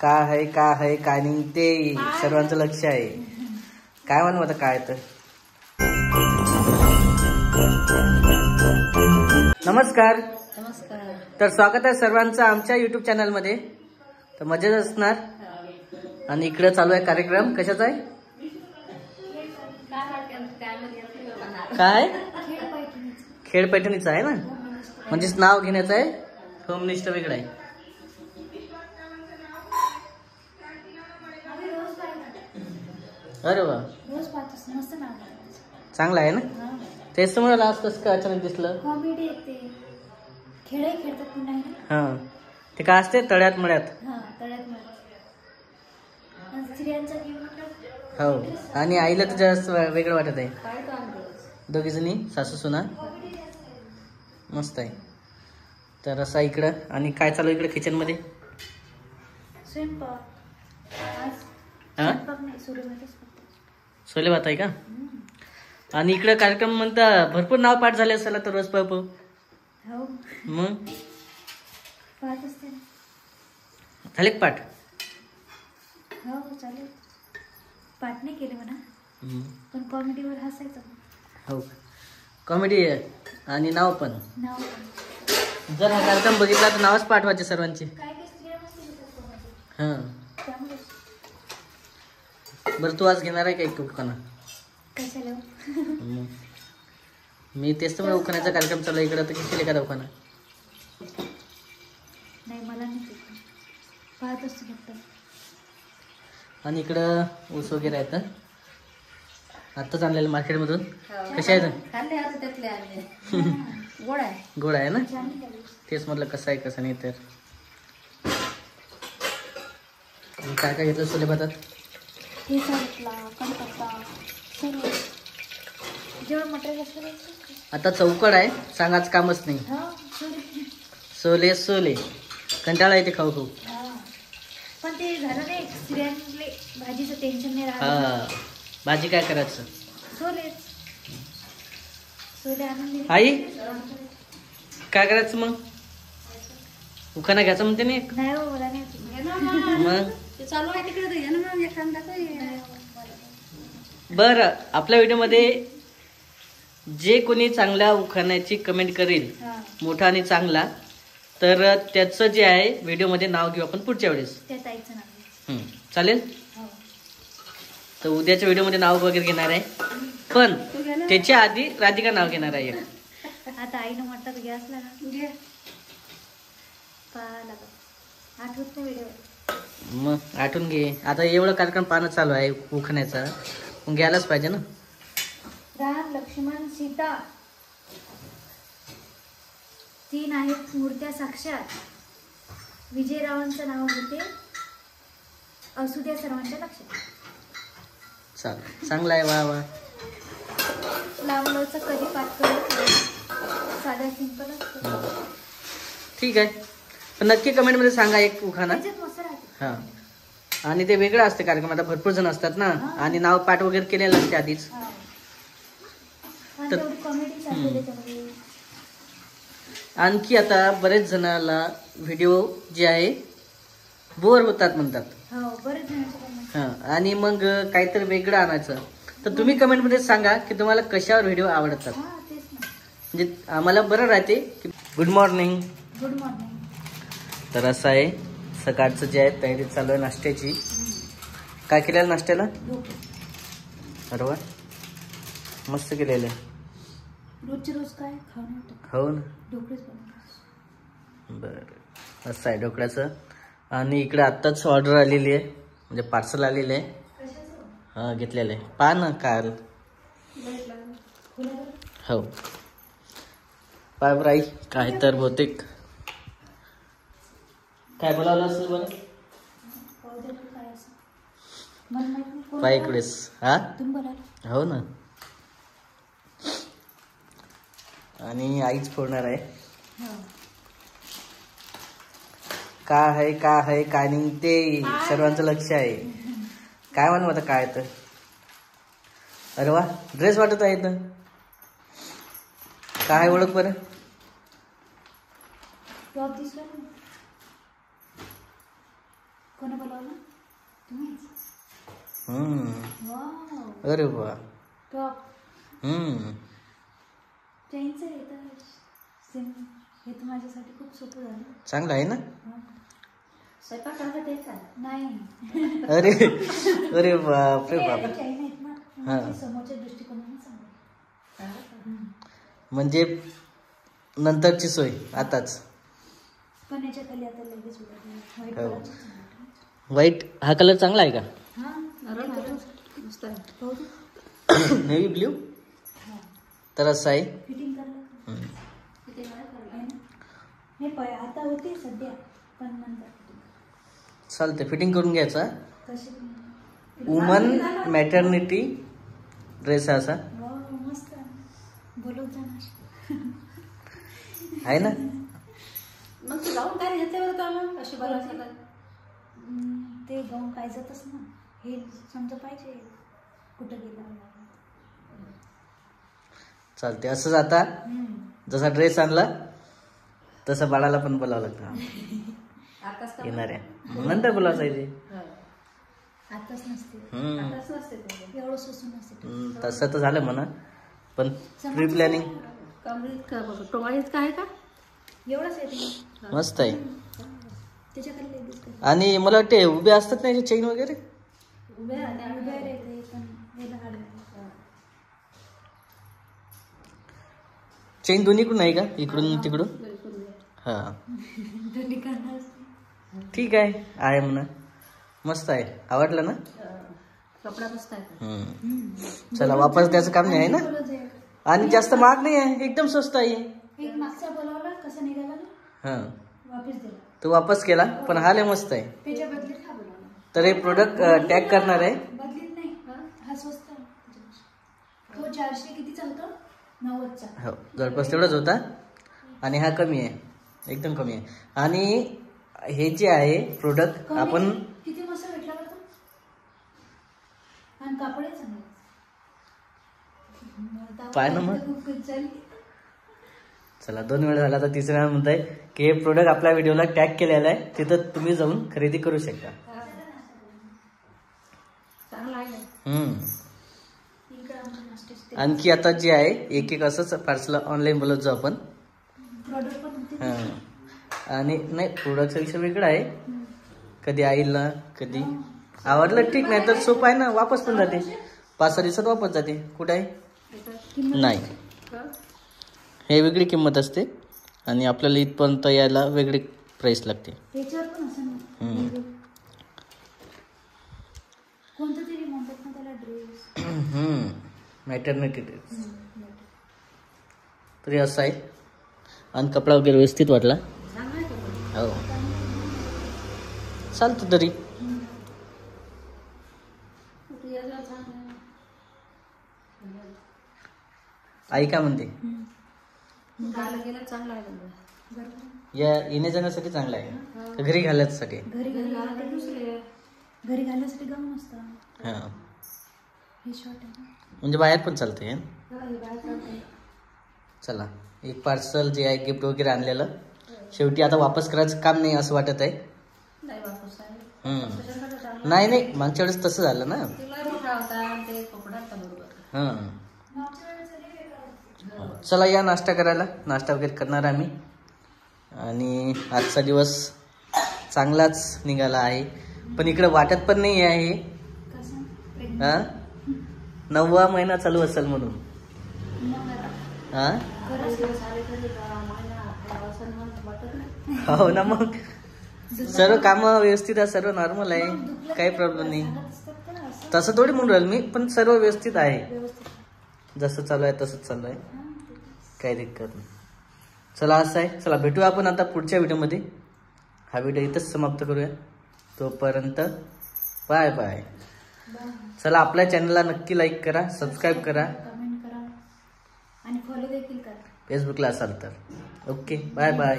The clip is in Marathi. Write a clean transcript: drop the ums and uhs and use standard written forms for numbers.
का आहे काय नाही ते सर्वांचं लक्ष आहे. काय म्हणू आता काय तर. नमस्कार. तर स्वागत आहे सर्वांचं आमच्या YouTube चॅनलमध्ये. तर मजेत असणार. आणि इकडे चालू आहे कार्यक्रम. कशाचा आहे काय? खेळ पैठणीचा आहे ना. म्हणजेच नाव घेण्याचं आहे. होमनिष्ठ वेगळं आहे. अरे वा चांगला आहे ना. तेच तर मला लास्ट कसं काय अचानक दिसलं. हा ते काय असते तळ्यात मळ्यात. हो आणि आईला तर जास्त वेगळं वाटत आहे. दोघी जणी सासू सुना मस्त आहे. तर असा इकडं. आणि काय चालू इकडे किचन मध्ये. सोले भात आहे का. आणि इकडे कार्यक्रम म्हणता भरपूर नाव पाठ झाले असाल तर रोज पाप मग झाले पाठ. पाठ नाही केले म्हणा पण कॉमेडीवर हसायचं. हो कॉमेडी आणि नाव पण. जर हा कार्यक्रम बघितला तर नावच पाठवायचे सर्वांचे. हा बरं तू आज घेणार आहे का एक उखाणा. मी तेच तर उखाण्याचा कार्यक्रम चालू इकडे तर घेतले का उखाणा. नाही मला नाही पाहत असतो फक्त. आणि इकडं ऊस वगैरे आहेत. आत्ताच आणलेलं मार्केटमधून. कशा आहेत. गोड आहे ना. तेच म्हटलं कसं आहे कसं नाही. तर काय काय घेतलं सोले भातात. आता चौकड आहे सांगाच कामच नाही. सोले सोले कंटाळा येते खाऊ खाऊ. पण ते झालं नाही स्त्रियांले भाजीचं टेन्शन नाही राहत. हा भाजी काय करायचं. सोले आणून आई काय करायचं मग. उखाणा घ्यायचं म्हणते नाही. नाही हो मला नाही. मग चालू आहे तिकडे. बरं आपल्या व्हिडिओमध्ये जे कोणी चांगल्या उखाण्याची कमेंट करेल मोठा आणि चांगला तर त्याचं जे आहे व्हिडिओमध्ये नाव घेऊ आपण पुढच्या वेळेस. चालेल. तर उद्याच्या व्हिडिओमध्ये नाव वगैरे घेणार आहे पण त्याच्या आधी राधिका नाव घेणार आहे. आता आईनं म्हटलं तर गॅस लागला आठवत नाही व्हिडिओ. मग आठवून घे. आता एवढं कार्यक्रम पाहणं चालू आहे उखाण्याचा मग घ्यायलाच पाहिजे ना. राम लक्ष्मण सीता 3 आहेत मूर्त्या साक्षात. विजयरावांचं नाव होते असू द्या सर्वांच्या लक्षात. चालेल चांगला आहे. वा वा. लांबलवचं कधी पाठ करत साधा सिंपल असतो. ठीक आहे पण नक्की कमेंट मध्ये सांगा एक उखाणा. हा आणि ते वेगळं असते कार्यक्रम. आता भरपूर जण असतात ना आणि नाव पाठ वगैरे केलेलं असते आधीच. आणखी आता बरेच जणाला व्हिडिओ जे आहे बोर होतात म्हणतात. हा आणि मग काहीतरी वेगळं आणायचं. तर तुम्ही कमेंट मध्ये सांगा की तुम्हाला कशावर व्हिडिओ आवडतात. म्हणजे आम्हाला बरं राहते की. Good morning. Good morning. तर असं आहे सकाळचं जे आहे तयारी चालू आहे नाश्त्याची. काय केलेलं नाश्त्याला. अरे वा मस्त केलेलं आहे. रोजचे रोज काय हो ना. बरं असं आहे ढोकळ्याचं. आणि इकडे आत्ताच ऑर्डर आलेली आहे म्हणजे पार्सल आलेलं आहे. हा घेतलेलं आहे. पहा ना काल. हो पाय बरं आई काय तर बहुतेक काय बोलावलं असेल बरं. पाय इकडेच. हा हो ना. आणि आईच फोडणार आहे. काय काय नाही ते सर्वांचं लक्ष आहे. काय म्हणू आता काय तर. अरे वा ड्रेस वाटत आहे तर. काय ओळख बरं. कोण बोलावलं तुम्ही? वाव अरे वा. टॉप चेनचं हे तर हे तर माझ्यासाठी खूप सोपं झालं. चांगलं आहे ना. स्वयंपाक करता ते का नाही. अरे अरे बापरे बाप. चैन आहेत ना समोरच्या दृष्टिकोनाने सांगा. म्हणजे नंतरची सोय आताच. पण याच्या खाली आता लगेच उडत. व्हाईट हा कलर चांगला आहे का? मस्त आहे. नेव्ही ब्ल्यू तर असं आहे. फिटिंग करलं आता होते सध्या पण नंतर चालते. फिटिंग करून घ्यायचा. कशी वुमन मॅटर्निटी ड्रेस असा मस्त बोलत जाणार आहे ना. मग तू गाऊन काय घेते बरं का अशी बरं ते गाऊन पाहिजेतच ना. हे समजा पाहिजे कुठं गेला. चालते. असंच आता जसा ड्रेस आणला तसं बाळाला पण बोलावं लागतं. येणाऱ्या नंतर बोलायचं. आताच नसते एवढं सोसून नसते. तसं तर झालं म्हणा पण प्री प्लॅनिंग काय का एवढंच आहे. मस्त आहे. त्याच्याकडे आणि मला वाटते उभे असतात ना चेन वगैरे. चेन दोन्हीकडून आहे का? इकडून तिकडून. हा ठीक आहे म्हणा. मस्त आहे. आवडलं ना. कपडा मस्त आहे. चला वापस द्यायचं काम नाही आहे ना. आणि जास्त महाग नाही आहे. एकदम स्वस्त आहे. एक मागचा बोलावला कसा निघाला ना. वापस दिला. तो वापस केला पण हा लय मस्त आहे. त्याच्या बदलीत हा बोलावला. तर हे प्रोडक्ट टॅग करणार आहे. बदलीत नाही हा स्वस्त आहे. तो 400 कितीचा होता? 90चा. हो जवळपास तेवढाच होता. आणि हा कमी आहे. एकदम कमी आहे. आणि हे जे आहे प्रोडक्ट आपण किती मस्त भेटला बरं. आणि कापड आहे चांगलं. पाय ना मग. चला 2 वेळा झाला. तर तिसऱ्या वेळा म्हणताय की हे प्रोडक्ट आपल्या व्हिडिओला टॅग केलेला आहे. तिथं तुम्ही जाऊन खरेदी करू शकता. आणखी आता जे आहे एक एक असंच पार्सल ऑनलाईन बोलत जाऊ आपण. आणि नाही प्रोडक्टचा विषय वेगळा आहे. कधी आईला कधी आवडलं ठीक. नाही तर सोपं आहे ना. वापस पण जाते. 5-6 दिवसात वापस जाते. कुठे आहे नाही. हे वेगळी किंमत असते आणि आपल्याला इथपर्यंत यायला वेगळी प्राइस लागते. मॅटर्निटी ड्रेस तरी असं आहे. आणि कपडा वगैरे व्यवस्थित वाटला. हो चालतं तरी. आई काय म्हणते? या येण्या जाण्यासाठी चांगला आहे. घरी घालण्यासाठी. घरी घालण्यासाठी गाऊन असतं. हा हे शॉर्ट आहे म्हणजे बाहेर पण चालते. चला एक पार्सल जे आहे गिफ्ट वगैरे आणलेलं शेवटी आता वापस करायचं काम नाही असं वाटत आहे. नाही मागच्या वेळेस तसं झालं ना. चला या नाश्ता करायला. नाश्ता वगैरे करणार आम्ही. आणि आजचा दिवस चांगलाच निघाला आहे. पण इकडे वाटत पण नाही आहे 9वा महिना चालू असेल म्हणून. हो ना. मग सर्व काम व्यवस्थित आहे. सर्व नॉर्मल आहे. काही प्रॉब्लेम नाही. तसं थोडी म्हणून राहिल मी. पण सर्व व्यवस्थित आहे. जसं चालू आहे तसंच चालू आहे. काही दिक्कत नाही. चला असं आहे. चला भेटूया आपण आता पुढच्या व्हिडिओमध्ये. हा व्हिडिओ इथंच समाप्त करूया. तोपर्यंत बाय बाय. चला आपल्या चॅनलला नक्की लाईक करा. सबस्क्राईब करा. कमेंट करा आणि फॉलो देखील करा. फेसबुकला असाल तर. Okay bye bye.